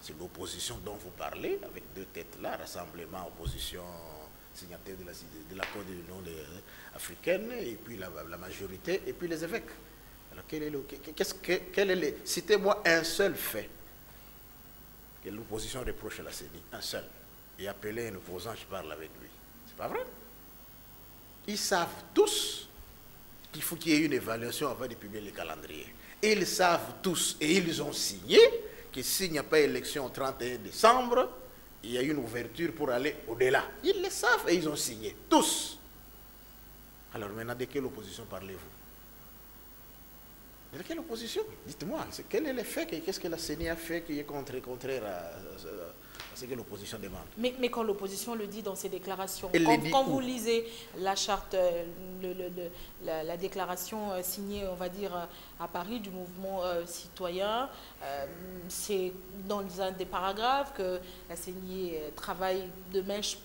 C'est l'opposition dont vous parlez, avec deux têtes là, rassemblement, opposition, signataire de l'accord de l'Union africaine, et puis la majorité, et puis les évêques. Alors, citez-moi un seul fait que l'opposition reproche à la CENI, un seul. Et appelez un opposant, je parle avec lui. C'est pas vrai. Ils savent tous qu'il faut qu'il y ait une évaluation avant de publier le calendrier. Et ils savent tous, et ils ont signé, que s'il n'y a pas élection au 31 décembre, il y a une ouverture pour aller au-delà. Ils le savent et ils ont signé, tous. Alors maintenant, de quelle opposition parlez-vous? De quelle opposition? Dites-moi, quel est l'effet, qu'est-ce que la CENI a fait qui est contraire à ce que l'opposition demande? Mais quand l'opposition le dit dans ses déclarations, quand vous lisez la charte, la déclaration signée, on va dire, à Paris du mouvement citoyen, c'est dans un des paragraphes que la CENI travaille de mèche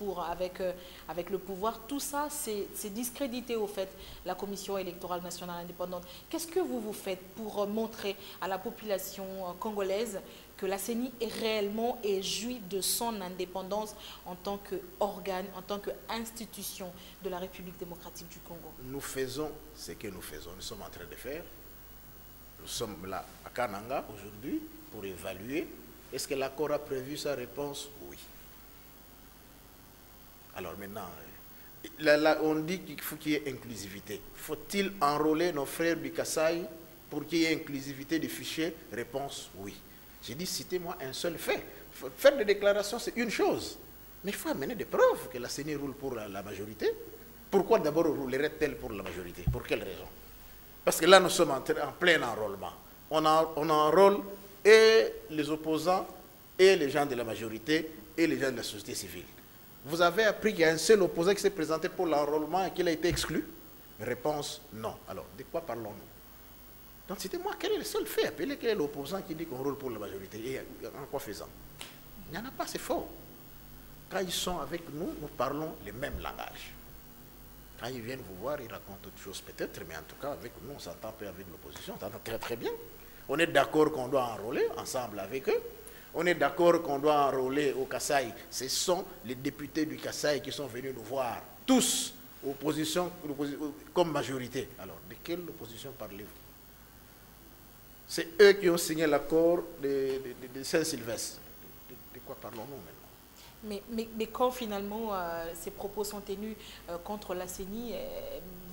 avec le pouvoir. Tout ça, c'est discréditer au fait la Commission électorale nationale indépendante. Qu'est-ce que vous faites pour montrer à la population congolaise que la CENI est réellement et jouit de son indépendance en tant qu'organe, en tant qu'institution de la République démocratique du Congo? Nous faisons ce que nous faisons. Nous sommes en train de faire. Nous sommes là à Kananga aujourd'hui pour évaluer. Est-ce que l'accord a prévu sa réponse? Oui. Alors maintenant, là, on dit qu'il faut qu'il y ait inclusivité. Faut-il enrôler nos frères du Kasaï pour qu'il y ait inclusivité des fichiers? Réponse oui. J'ai dit, citez-moi un seul fait. Faire des déclarations, c'est une chose. Mais il faut amener des preuves que la CENI roule pour la majorité. Pourquoi d'abord roulerait-elle pour la majorité? Pour quelle raison? Parce que là, nous sommes en plein enrôlement. On enrôle et les opposants, et les gens de la majorité, et les gens de la société civile. Vous avez appris qu'il y a un seul opposant qui s'est présenté pour l'enrôlement et qu'il a été exclu? Réponse, non. Alors, de quoi parlons-nous? Donc, citez-moi, quel est le seul fait? Appelez quel est l'opposant qui dit qu'on roule pour la majorité? Et en quoi faisant? Il n'y en a pas, c'est faux. Quand ils sont avec nous, nous parlons le même langage. Quand ils viennent vous voir, ils racontent autre chose peut-être, mais en tout cas, avec nous, on s'entend peu avec l'opposition, on s'entend très très bien. On est d'accord qu'on doit enrôler ensemble avec eux. On est d'accord qu'on doit enrôler au Kasaï. Ce sont les députés du Kasaï qui sont venus nous voir. Tous, opposition comme majorité. Alors, de quelle opposition parlez-vous? C'est eux qui ont signé l'accord de Saint-Sylvestre. De quoi parlons-nous maintenant? Mais quand finalement ces propos sont tenus contre la CENI,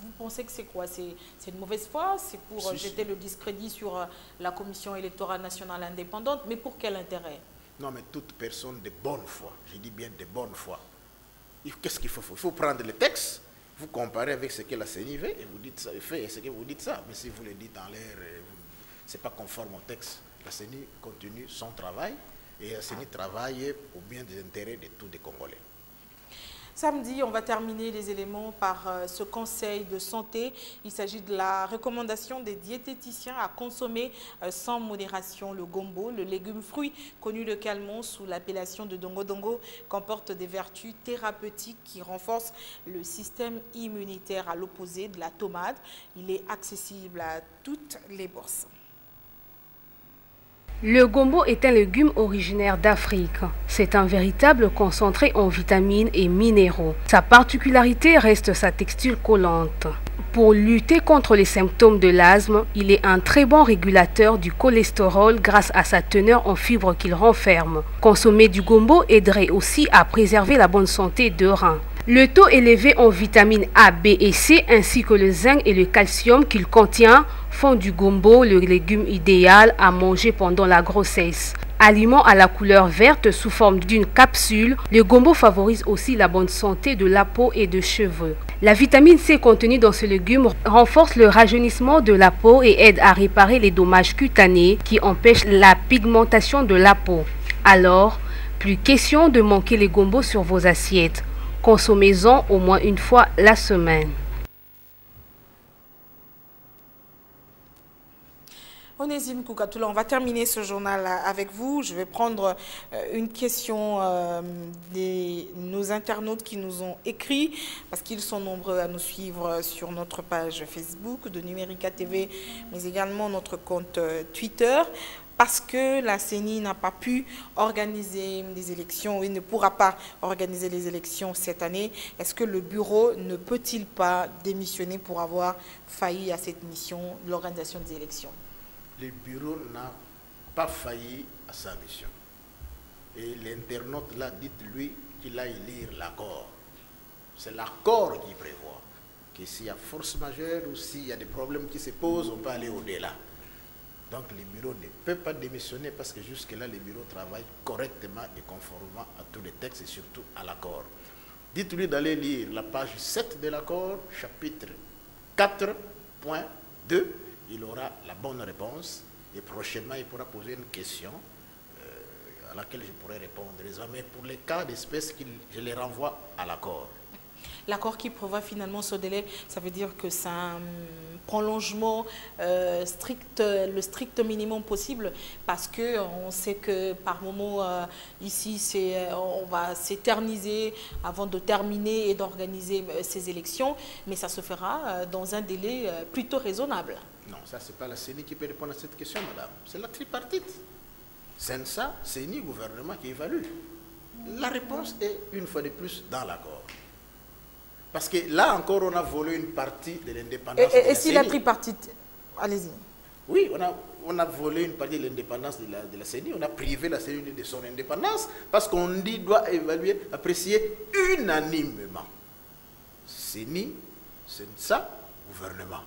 vous pensez que c'est quoi? C'est une mauvaise foi? C'est pour jeter le discrédit sur la Commission électorale nationale indépendante? Mais pour quel intérêt? Non, mais toute personne de bonne foi, je dis bien de bonne foi, qu'est-ce qu'il faut? Il faut prendre le texte vous comparez avec ce que la CENI fait, et vous dites ça, fait, et ce que vous dites ça. Mais si vous le dites en l'air, ce n'est pas conforme au texte. La CENI continue son travail, et la CENI travaille au bien des intérêts de tous les Congolais. Samedi, on va terminer les éléments par ce conseil de santé. Il s'agit de la recommandation des diététiciens à consommer sans modération le gombo, le légume fruit connu localement sous l'appellation de dongo-dongo, comporte des vertus thérapeutiques qui renforcent le système immunitaire à l'opposé de la tomate. Il est accessible à toutes les bourses. Le gombo est un légume originaire d'Afrique. C'est un véritable concentré en vitamines et minéraux. Sa particularité reste sa texture collante. Pour lutter contre les symptômes de l'asthme, il est un très bon régulateur du cholestérol grâce à sa teneur en fibres qu'il renferme. Consommer du gombo aiderait aussi à préserver la bonne santé des reins. Le taux élevé en vitamines A, B et C ainsi que le zinc et le calcium qu'il contient font du gombo le légume idéal à manger pendant la grossesse. Aliment à la couleur verte sous forme d'une capsule, le gombo favorise aussi la bonne santé de la peau et des cheveux. La vitamine C contenue dans ce légume renforce le rajeunissement de la peau et aide à réparer les dommages cutanés qui empêchent la pigmentation de la peau. Alors, plus question de manquer les gombos sur vos assiettes. Consommez-en au moins une fois la semaine. Onésime Koukatoula, on va terminer ce journal avec vous. Je vais prendre une question de nos internautes qui nous ont écrit, parce qu'ils sont nombreux à nous suivre sur notre page Facebook de Numérica TV, mais également notre compte Twitter. Parce que la CENI n'a pas pu organiser des élections et ne pourra pas organiser les élections cette année, est-ce que le bureau ne peut-il pas démissionner pour avoir failli à cette mission de l'organisation des élections? Le bureau n'a pas failli à sa mission. Et l'internaute là, dites-lui qu'il aille lire l'accord. C'est l'accord qui prévoit que s'il y a force majeure ou s'il y a des problèmes qui se posent, on peut aller au-delà. Donc le bureau ne peut pas démissionner parce que jusque-là, le bureau travaille correctement et conformément à tous les textes et surtout à l'accord. Dites-lui d'aller lire la page 7 de l'accord, chapitre 4.2. Il aura la bonne réponse et prochainement, il pourra poser une question à laquelle je pourrai répondre. Mais pour les cas d'espèce, je les renvoie à l'accord. L'accord qui prévoit finalement ce délai, ça veut dire que c'est un prolongement strict, le strict minimum possible, parce qu'on sait que par moment, ici, on va s'éterniser avant de terminer et d'organiser ces élections, mais ça se fera dans un délai plutôt raisonnable. Non, ça, ce n'est pas la CENI qui peut répondre à cette question, madame. C'est la tripartite. CENSA, CENI, gouvernement qui évalue. La réponse est, une fois de plus, dans l'accord. Parce que là encore, on a volé une partie de l'indépendance. Et si la tripartite... Allez-y. Oui, on a volé une partie de l'indépendance de la CENI. On a privé la CENI de son indépendance parce qu'on dit doit évaluer, apprécier unanimement. CENI, CENSA, gouvernement.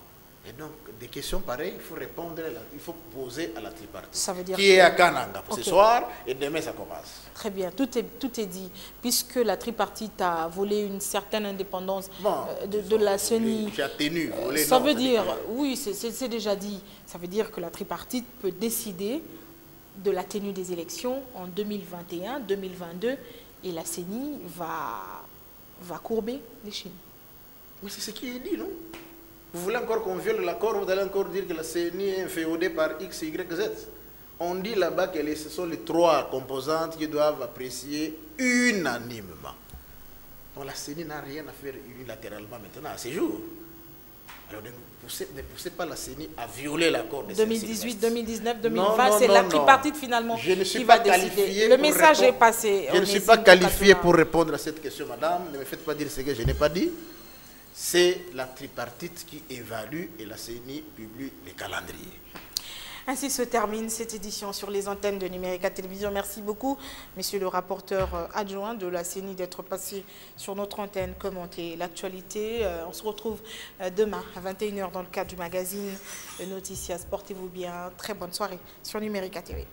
Et donc, des questions pareilles, il faut répondre, il faut poser à la tripartite. Ça veut dire qui est à Kananga ce soir et demain ça commence. Très bien, tout est dit. Puisque la tripartite a volé une certaine indépendance de la CENI, ça veut dire, oui, c'est déjà dit, ça veut dire que la tripartite peut décider de la tenue des élections en 2021, 2022 et la CENI va courber les chines. Mais c'est ce qui est dit, non? Vous voulez encore qu'on viole l'accord, vous allez encore dire que la CENI est inféodée par X, Y, Z. On dit là-bas que ce sont les trois composantes qui doivent apprécier unanimement. Donc la CENI n'a rien à faire unilatéralement maintenant à ces jours. Alors ne poussez pas la CENI à violer l'accord de 2018, 2019, 2020, c'est la tripartite finalement qui va décider. Le message est passé. Je ne suis pas qualifié pour répondre à cette question, madame. Ne me faites pas dire ce que je n'ai pas dit. C'est la tripartite qui évalue et la CENI publie les calendriers. Ainsi se termine cette édition sur les antennes de Numérica Télévision. Merci beaucoup, monsieur le rapporteur adjoint de la CENI, d'être passé sur notre antenne, commenter l'actualité. On se retrouve demain à 21h dans le cadre du magazine Noticia. Portez-vous bien. Très bonne soirée sur Numérica TV.